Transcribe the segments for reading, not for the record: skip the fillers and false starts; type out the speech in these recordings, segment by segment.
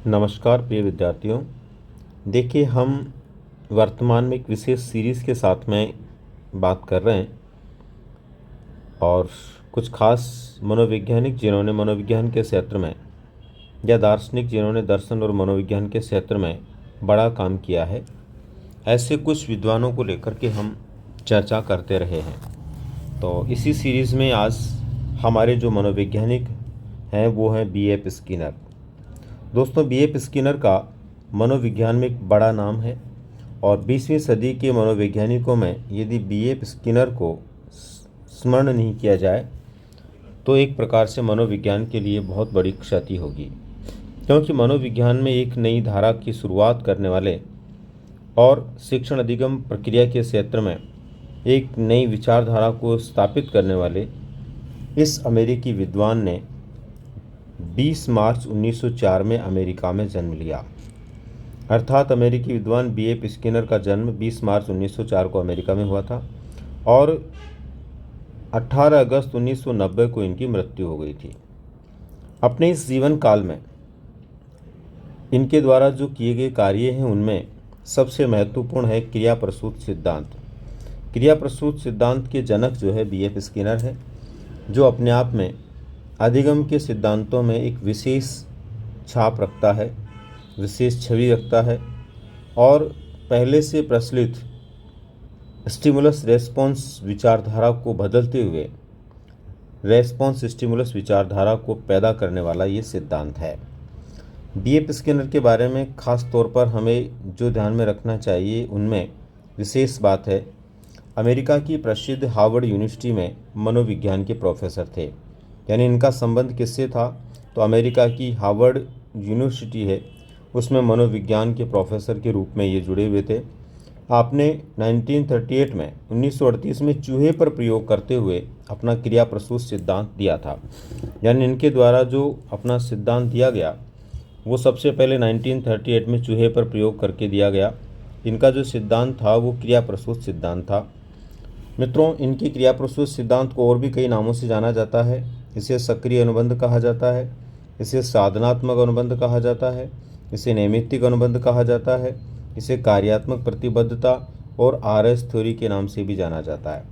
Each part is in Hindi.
नमस्कार प्रिय विद्यार्थियों। देखिए, हम वर्तमान में एक विशेष सीरीज़ के साथ में बात कर रहे हैं और कुछ खास मनोवैज्ञानिक जिन्होंने मनोविज्ञान के क्षेत्र में या दार्शनिक जिन्होंने दर्शन और मनोविज्ञान के क्षेत्र में बड़ा काम किया है, ऐसे कुछ विद्वानों को लेकर के हम चर्चा करते रहे हैं। तो इसी सीरीज़ में आज हमारे जो मनोवैज्ञानिक हैं वो हैं B.F. स्किनर। दोस्तों, B.F. स्किनर का मनोविज्ञान में एक बड़ा नाम है और 20वीं सदी के मनोवैज्ञानिकों में यदि B.F. स्किनर को स्मरण नहीं किया जाए तो एक प्रकार से मनोविज्ञान के लिए बहुत बड़ी क्षति होगी, क्योंकि मनोविज्ञान में एक नई धारा की शुरुआत करने वाले और शिक्षण अधिगम प्रक्रिया के क्षेत्र में एक नई विचारधारा को स्थापित करने वाले इस अमेरिकी विद्वान ने 20 मार्च 1904 में अमेरिका में जन्म लिया। अर्थात अमेरिकी विद्वान B.F. स्किनर का जन्म 20 मार्च 1904 को अमेरिका में हुआ था और 18 अगस्त 1990 को इनकी मृत्यु हो गई थी। अपने इस जीवन काल में इनके द्वारा जो किए गए कार्य हैं उनमें सबसे महत्वपूर्ण है क्रिया प्रसूत सिद्धांत। क्रिया प्रसूत सिद्धांत के जनक जो है B.F. स्किनर है, जो अपने आप में अधिगम के सिद्धांतों में एक विशेष छाप रखता है, विशेष छवि रखता है और पहले से प्रचलित स्टिमुलस रेस्पॉन्स विचारधारा को बदलते हुए रेस्पॉन्स स्टिमुलस विचारधारा को पैदा करने वाला ये सिद्धांत है। B.F. स्किनर के बारे में खास तौर पर हमें जो ध्यान में रखना चाहिए उनमें विशेष बात है, अमेरिका की प्रसिद्ध हार्वर्ड यूनिवर्सिटी में मनोविज्ञान के प्रोफेसर थे। यानी इनका संबंध किससे था, तो अमेरिका की हार्वर्ड यूनिवर्सिटी है उसमें मनोविज्ञान के प्रोफेसर के रूप में ये जुड़े हुए थे। आपने 1938 में चूहे पर प्रयोग करते हुए अपना क्रिया प्रसूत सिद्धांत दिया था। यानी इनके द्वारा जो अपना सिद्धांत दिया गया वो सबसे पहले 1938 में चूहे पर प्रयोग करके दिया गया। इनका जो सिद्धांत था वो क्रिया प्रसूत सिद्धांत था। मित्रों, इनकी क्रिया प्रसूत सिद्धांत को और भी कई नामों से जाना जाता है। इसे सक्रिय अनुबंध कहा जाता है, इसे साधनात्मक अनुबंध कहा जाता है, इसे नैमित्तिक अनुबंध कहा जाता है, इसे कार्यात्मक प्रतिबद्धता और RS थ्योरी के नाम से भी जाना जाता है।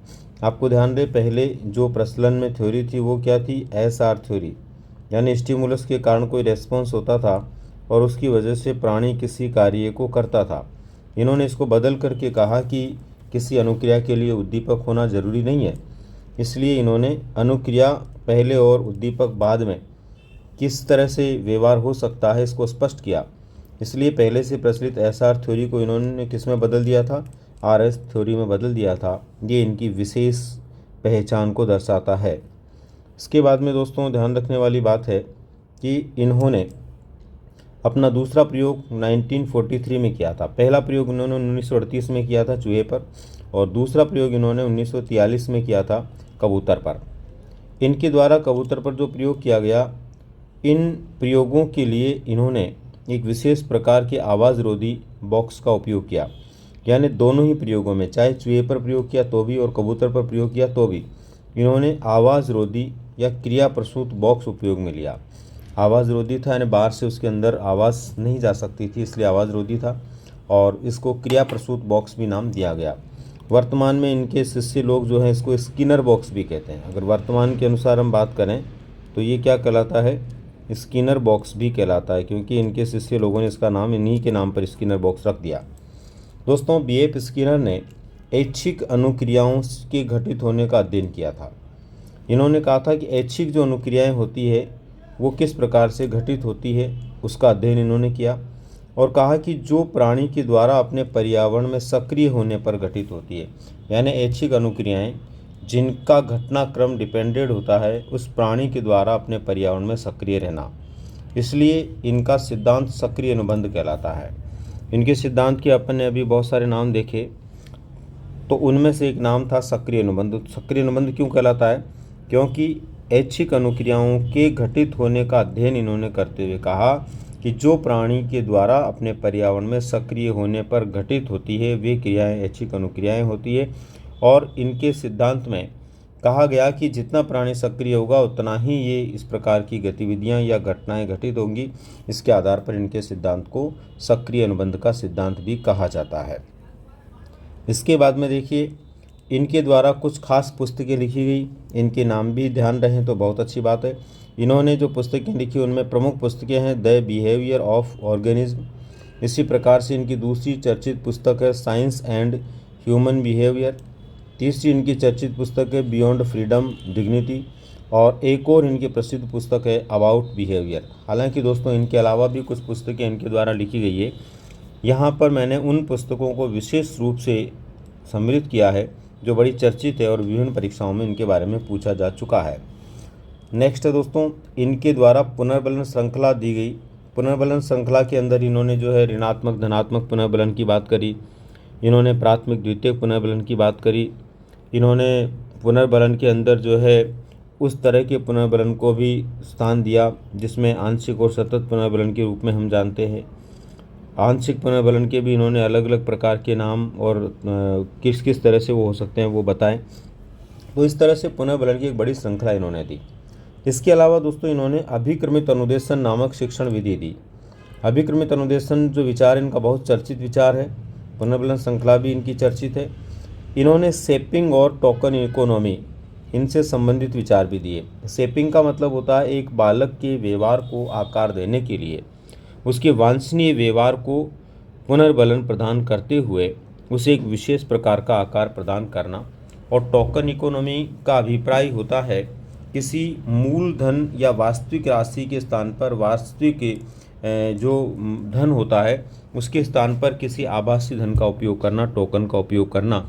आपको ध्यान दें, पहले जो प्रचलन में थ्योरी थी वो क्या थी, SR थ्योरी। यानी स्टिमुलस के कारण कोई रेस्पॉन्स होता था और उसकी वजह से प्राणी किसी कार्य को करता था। इन्होंने इसको बदल करके कहा कि किसी अनुक्रिया के लिए उद्दीपक होना जरूरी नहीं है, इसलिए इन्होंने अनुक्रिया पहले और उद्दीपक बाद में किस तरह से व्यवहार हो सकता है इसको स्पष्ट किया। इसलिए पहले से प्रचलित SR थ्योरी को इन्होंने किस में बदल दिया था, RS थ्योरी में बदल दिया था। ये इनकी विशेष पहचान को दर्शाता है। इसके बाद में दोस्तों ध्यान रखने वाली बात है कि इन्होंने अपना दूसरा प्रयोग 1943 में किया था। पहला प्रयोग इन्होंने 1938 में किया था चूहे पर और दूसरा प्रयोग इन्होंने 1943 में किया था कबूतर पर। इनके द्वारा कबूतर पर जो प्रयोग किया गया, इन प्रयोगों के लिए इन्होंने एक विशेष प्रकार के आवाज़ रोधी बॉक्स का उपयोग किया। यानी दोनों ही प्रयोगों में, चाहे चूहे पर प्रयोग किया तो भी और कबूतर पर प्रयोग किया तो भी, इन्होंने आवाज़ रोधी या क्रिया प्रसूत बॉक्स उपयोग में लिया। आवाज़ रोधी था यानी बाहर से उसके अंदर आवाज़ नहीं जा सकती थी, इसलिए आवाज़ रोधी था और इसको क्रिया प्रसूत बॉक्स भी नाम दिया गया। वर्तमान में इनके शिष्य लोग जो हैं इसको स्किनर बॉक्स भी कहते हैं। अगर वर्तमान के अनुसार हम बात करें तो ये क्या कहलाता है, स्किनर बॉक्स भी कहलाता है, क्योंकि इनके शिष्य लोगों ने इसका नाम इन्हीं के नाम पर स्किनर बॉक्स रख दिया। दोस्तों, B.F. स्किनर ने ऐच्छिक अनुक्रियाओं के घटित होने का अध्ययन किया था। इन्होंने कहा था कि ऐच्छिक जो अनुक्रियाएं होती है वो किस प्रकार से घटित होती है उसका अध्ययन इन्होंने किया और कहा कि जो प्राणी के द्वारा अपने पर्यावरण में सक्रिय होने पर घटित होती है, यानी ऐच्छिक अनुक्रियाएं जिनका घटनाक्रम डिपेंडेंट होता है उस प्राणी के द्वारा अपने पर्यावरण में सक्रिय रहना, इसलिए इनका सिद्धांत सक्रिय अनुबंध कहलाता है। इनके सिद्धांत के अपन ने अभी बहुत सारे नाम देखे, तो उनमें से एक नाम था सक्रिय अनुबंध। सक्रिय अनुबंध क्यों कहलाता है, क्योंकि ऐच्छिक अनुक्रियाओं के घटित होने का अध्ययन इन्होंने करते हुए कहा कि जो प्राणी के द्वारा अपने पर्यावरण में सक्रिय होने पर घटित होती है वे क्रियाएं ऐच्छिक अनुक्रियाएं होती है और इनके सिद्धांत में कहा गया कि जितना प्राणी सक्रिय होगा उतना ही ये इस प्रकार की गतिविधियां या घटनाएं घटित होंगी। इसके आधार पर इनके सिद्धांत को सक्रिय अनुबंध का सिद्धांत भी कहा जाता है। इसके बाद में देखिए, इनके द्वारा कुछ खास पुस्तकें लिखी गई, इनके नाम भी ध्यान रहें तो बहुत अच्छी बात है। इन्होंने जो पुस्तकें लिखी उनमें प्रमुख पुस्तकें हैं द बिहेवियर ऑफ ऑर्गेनिज्म। इसी प्रकार से इनकी दूसरी चर्चित पुस्तक है साइंस एंड ह्यूमन बिहेवियर। तीसरी इनकी चर्चित पुस्तक है बियॉन्ड फ्रीडम डिग्निटी। और एक और इनकी प्रसिद्ध पुस्तक है अबाउट बिहेवियर। हालांकि दोस्तों इनके अलावा भी कुछ पुस्तकें इनके द्वारा लिखी गई है। यहाँ पर मैंने उन पुस्तकों को विशेष रूप से सम्मिलित किया है जो बड़ी चर्चित है और विभिन्न परीक्षाओं में इनके बारे में पूछा जा चुका है। नेक्स्ट है दोस्तों, इनके द्वारा पुनर्बलन श्रृंखला दी गई। पुनर्बलन श्रृंखला के अंदर इन्होंने जो है ऋणात्मक धनात्मक पुनर्बलन की बात करी, इन्होंने प्राथमिक द्वितीयक पुनर्बलन की बात करी, इन्होंने पुनर्बलन के अंदर जो है उस तरह के पुनर्बलन को भी स्थान दिया जिसमें आंशिक और सतत पुनर्बलन के रूप में हम जानते हैं। आंशिक पुनर्बलन के भी इन्होंने अलग अलग प्रकार के नाम और किस किस तरह से वो हो सकते हैं वो बताएं। तो इस तरह से पुनर्बलन की एक बड़ी श्रृंखला इन्होंने दी। इसके अलावा दोस्तों इन्होंने अभिक्रमित अनुदेशन नामक शिक्षण विधि दी। अभिक्रमित अनुदेशन जो विचार इनका बहुत चर्चित विचार है, पुनर्बलन श्रृंखला भी इनकी चर्चित है। इन्होंने शेपिंग और टोकन इकोनॉमी इनसे संबंधित विचार भी दिए। शेपिंग का मतलब होता है एक बालक के व्यवहार को आकार देने के लिए उसके वांछनीय व्यवहार को पुनर्बलन प्रदान करते हुए उसे एक विशेष प्रकार का आकार प्रदान करना। और टोकन इकोनॉमी का अभिप्राय होता है किसी मूलधन या वास्तविक राशि के स्थान पर वास्तविक जो धन होता है उसके स्थान पर किसी आभासी धन का उपयोग करना, टोकन का उपयोग करना,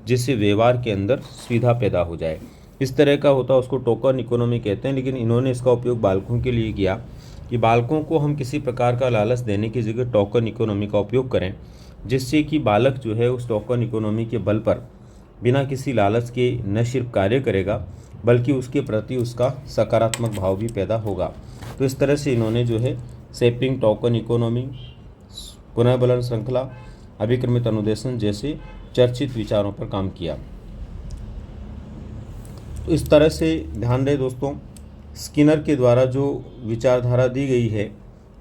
जिससे व्यवहार के अंदर सुविधा पैदा हो जाए। इस तरह का होता है उसको टोकन इकोनॉमी कहते हैं। लेकिन इन्होंने इसका उपयोग बालकों के लिए किया कि बालकों को हम किसी प्रकार का लालच देने की जगह टोकन इकोनॉमी का उपयोग करें, जिससे कि बालक जो है उस टोकन इकोनॉमी के बल पर बिना किसी लालच के न सिर्फ कार्य करेगा बल्कि उसके प्रति उसका सकारात्मक भाव भी पैदा होगा। तो इस तरह से इन्होंने जो है शेपिंग, टोकन इकोनॉमी, पुनर्बलन श्रृंखला, अभिक्रमित अनुदेशन जैसे चर्चित विचारों पर काम किया। तो इस तरह से ध्यान रहे दोस्तों, स्किनर के द्वारा जो विचारधारा दी गई है,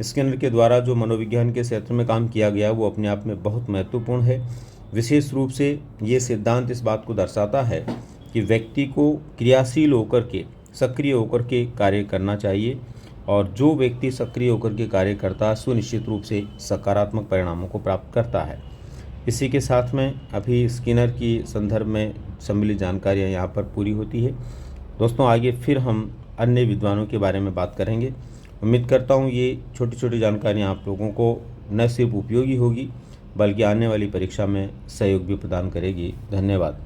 स्किनर के द्वारा जो मनोविज्ञान के क्षेत्र में काम किया गया वो अपने आप में बहुत महत्वपूर्ण है। विशेष रूप से ये सिद्धांत इस बात को दर्शाता है कि व्यक्ति को क्रियाशील होकर के, सक्रिय होकर के कार्य करना चाहिए और जो व्यक्ति सक्रिय होकर के कार्य करता है सुनिश्चित रूप से सकारात्मक परिणामों को प्राप्त करता है। इसी के साथ में अभी स्किनर की संदर्भ में सम्मिलित जानकारियाँ यहाँ पर पूरी होती है। दोस्तों आगे फिर हम अन्य विद्वानों के बारे में बात करेंगे। उम्मीद करता हूँ ये छोटी छोटी जानकारियाँ आप लोगों को न सिर्फ उपयोगी होगी बल्कि आने वाली परीक्षा में सहयोग भी प्रदान करेगी। धन्यवाद।